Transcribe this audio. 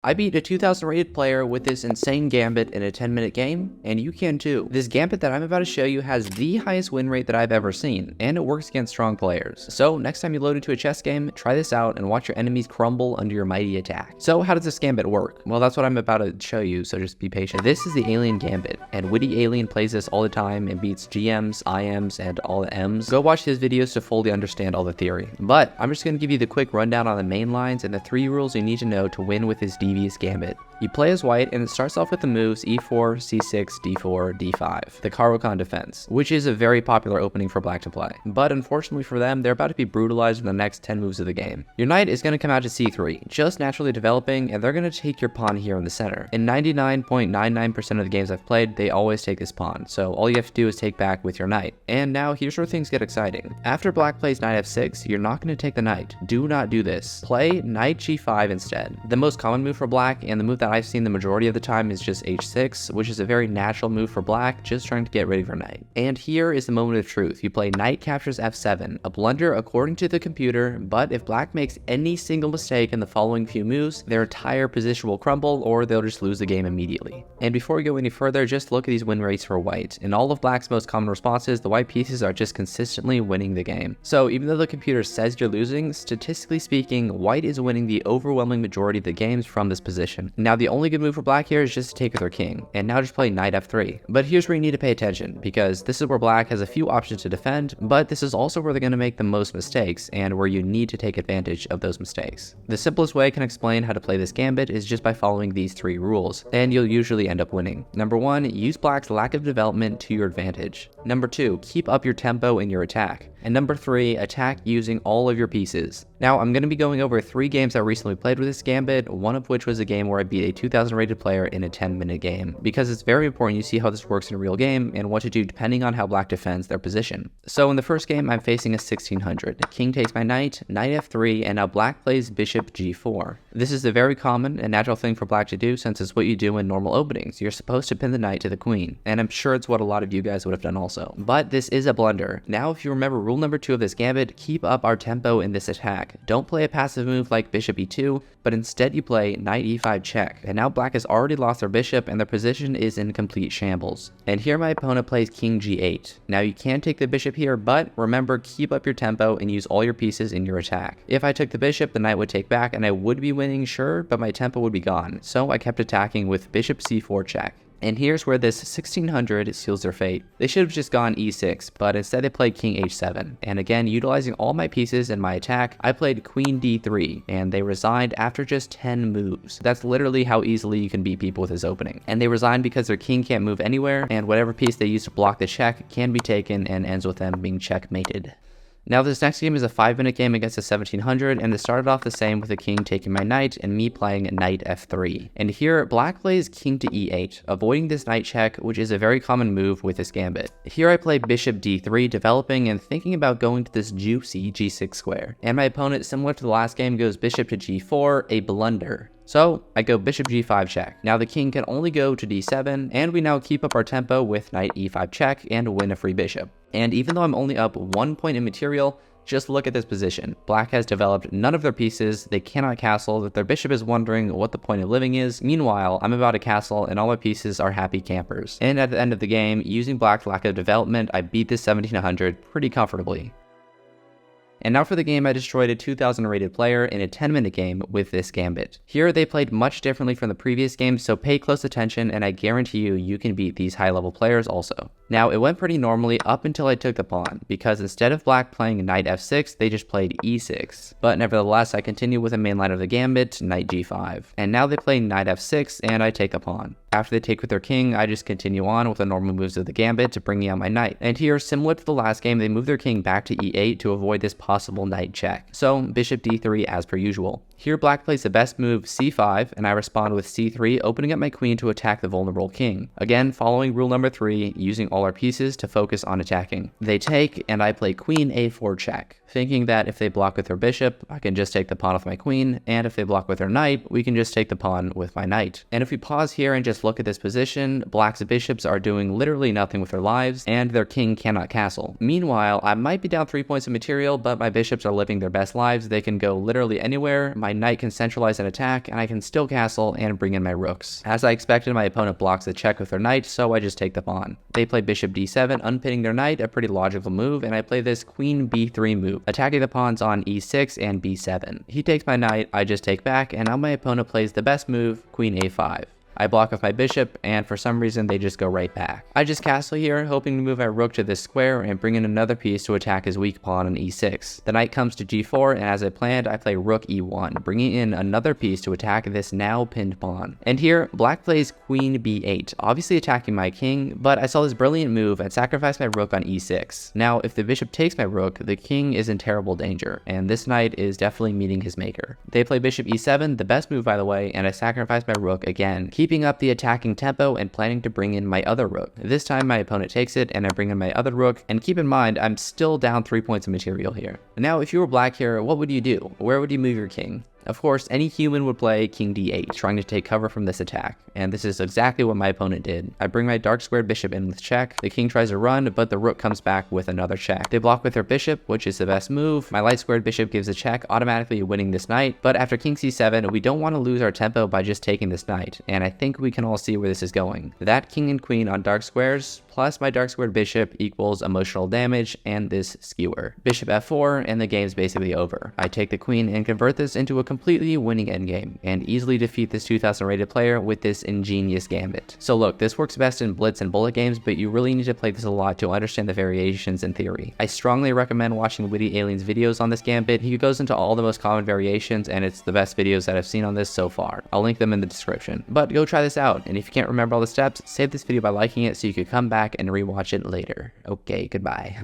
I beat a 2000 rated player with this insane gambit in a 10-minute game, and you can too. This gambit that I'm about to show you has the highest win rate that I've ever seen, and it works against strong players. So next time you load into a chess game, try this out and watch your enemies crumble under your mighty attack. So how does this gambit work? Well, that's what I'm about to show you, so just be patient. This is the Alien Gambit, and Witty Alien plays this all the time and beats GMs, IMs, and all the Ms. Go watch his videos to fully understand all the theory. But I'm just going to give you the quick rundown on the main lines and the 3 rules you need to know to win with this devious gambit. You play as white, and it starts off with the moves e4, c6, d4, d5, the Caro-Kann defense, which is a very popular opening for black to play. But unfortunately for them, they're about to be brutalized in the next 10 moves of the game. Your knight is going to come out to c3, just naturally developing, and they're going to take your pawn here in the center. In 99.99% of the games I've played, they always take this pawn, so all you have to do is take back with your knight. And now here's where things get exciting. After black plays knight f6, you're not going to take the knight. Do not do this. Play knight g5 instead. The most common move for black, and the move that I've seen the majority of the time, is just h6, which is a very natural move for black, just trying to get rid of your knight. And here is the moment of truth. You play knight captures f7, a blunder according to the computer, but if black makes any single mistake in the following few moves, their entire position will crumble, or they'll just lose the game immediately. And before we go any further, just look at these win rates for white. In all of black's most common responses, the white pieces are just consistently winning the game. So even though the computer says you're losing, statistically speaking, white is winning the overwhelming majority of the games from this position. Now the only good move for black here is just to take with their king, and now just play knight f3. But here's where you need to pay attention, because this is where black has a few options to defend, but this is also where they're going to make the most mistakes, and where you need to take advantage of those mistakes. The simplest way I can explain how to play this gambit is just by following these 3 rules, and you'll usually end up winning. Number 1, use black's lack of development to your advantage. Number 2, keep up your tempo in your attack. And number 3, attack using all of your pieces. Now, I'm going to be going over 3 games I recently played with this gambit, one of which was a game where I beat a 2000 rated player in a 10-minute game, because it's very important you see how this works in a real game and what to do depending on how black defends their position. So in the first game, I'm facing a 1600. King takes my knight, knight f3, and now black plays bishop g4. This is a very common and natural thing for black to do, since it's what you do in normal openings. You're supposed to pin the knight to the queen, and I'm sure it's what a lot of you guys would have done also. But this is a blunder. Now, if you remember rule number 2 of this gambit, keep up our tempo in this attack. Don't play a passive move like bishop e2, but instead you play knight e5 check. And now black has already lost their bishop and their position is in complete shambles. And here my opponent plays king g8. Now you can take the bishop here, but remember, keep up your tempo and use all your pieces in your attack. If I took the bishop, the knight would take back and I would be winning, sure, but my tempo would be gone. So I kept attacking with bishop c4 check. And here's where this 1600 seals their fate. They should have just gone e6, but instead they played king h7. And again, utilizing all my pieces in my attack, I played queen d3, and they resigned after just 10 moves. That's literally how easily you can beat people with this opening. And they resigned because their king can't move anywhere, and whatever piece they use to block the check can be taken and ends with them being checkmated. Now this next game is a 5-minute game against a 1700, and it started off the same with the king taking my knight and me playing knight f3. And here, black plays king to e8, avoiding this knight check, which is a very common move with this gambit. Here I play bishop d3, developing and thinking about going to this juicy g6 square. And my opponent, similar to the last game, goes bishop to g4, a blunder. So I go bishop g5 check. Now the king can only go to d7, and we now keep up our tempo with knight e5 check and win a free bishop. And even though I'm only up 1 point in material, just look at this position. Black has developed none of their pieces, they cannot castle, that their bishop is wondering what the point of living is. Meanwhile, I'm about to castle and all my pieces are happy campers. And at the end of the game, using black's lack of development, I beat this 1700 pretty comfortably. And now for the game I destroyed a 2000 rated player in a 10-minute game with this gambit. Here they played much differently from the previous game, so pay close attention and I guarantee you can beat these high level players also. Now it went pretty normally up until I took the pawn, because instead of black playing knight f6, they just played e6. But nevertheless, I continue with the main line of the gambit, knight g5. And now they play knight f6 and I take the pawn. After they take with their king, I just continue on with the normal moves of the gambit to bring out my knight. And here, similar to the last game, they move their king back to e8 to avoid this possible knight check. So bishop d3 as per usual. Here black plays the best move c5, and I respond with c3, opening up my queen to attack the vulnerable king. Again, following rule number 3, using all our pieces to focus on attacking. They take, and I play queen a4 check, thinking that if they block with their bishop, I can just take the pawn with my queen, and if they block with their knight, we can just take the pawn with my knight. And if we pause here and just look at this position, black's bishops are doing literally nothing with their lives, and their king cannot castle. Meanwhile, I might be down 3 points of material, but my bishops are living their best lives. They can go literally anywhere. My my knight can centralize an attack, and I can still castle and bring in my rooks. As I expected, my opponent blocks the check with their knight, so I just take the pawn. They play bishop d7, unpinning their knight, a pretty logical move, and I play this queen b3 move, attacking the pawns on e6 and b7. He takes my knight, I just take back, and now my opponent plays the best move, queen a5. I block with my bishop, and for some reason they just go right back. I just castle here, hoping to move my rook to this square and bring in another piece to attack his weak pawn on e6. The knight comes to g4, and as I planned, I play rook e1, bringing in another piece to attack this now pinned pawn. And here, black plays queen b8, obviously attacking my king, but I saw this brilliant move and sacrificed my rook on e6. Now, if the bishop takes my rook, the king is in terrible danger, and this knight is definitely meeting his maker. They play bishop e7, the best move by the way, and I sacrifice my rook again, keeping up the attacking tempo and planning to bring in my other rook. This time my opponent takes it and I bring in my other rook, and keep in mind I'm still down 3 points of material here. Now if you were black here, what would you do? Where would you move your king? Of course, any human would play king d8, trying to take cover from this attack, and this is exactly what my opponent did. I bring my dark squared bishop in with check, the king tries to run, but the rook comes back with another check. They block with their bishop, which is the best move. My light squared bishop gives a check, automatically winning this knight, but after king c7, we don't want to lose our tempo by just taking this knight, and I think we can all see where this is going. That king and queen on dark squares, plus my dark squared bishop equals emotional damage and this skewer. Bishop f4, and the game's basically over. I take the queen and convert this into a completely winning endgame, and easily defeat this 2000 rated player with this ingenious gambit. So look, this works best in blitz and bullet games, but you really need to play this a lot to understand the variations in theory. I strongly recommend watching Witty Alien's videos on this gambit. He goes into all the most common variations, and it's the best videos that I've seen on this so far. I'll link them in the description. But go try this out, and if you can't remember all the steps, save this video by liking it so you could come back and rewatch it later. Okay, goodbye.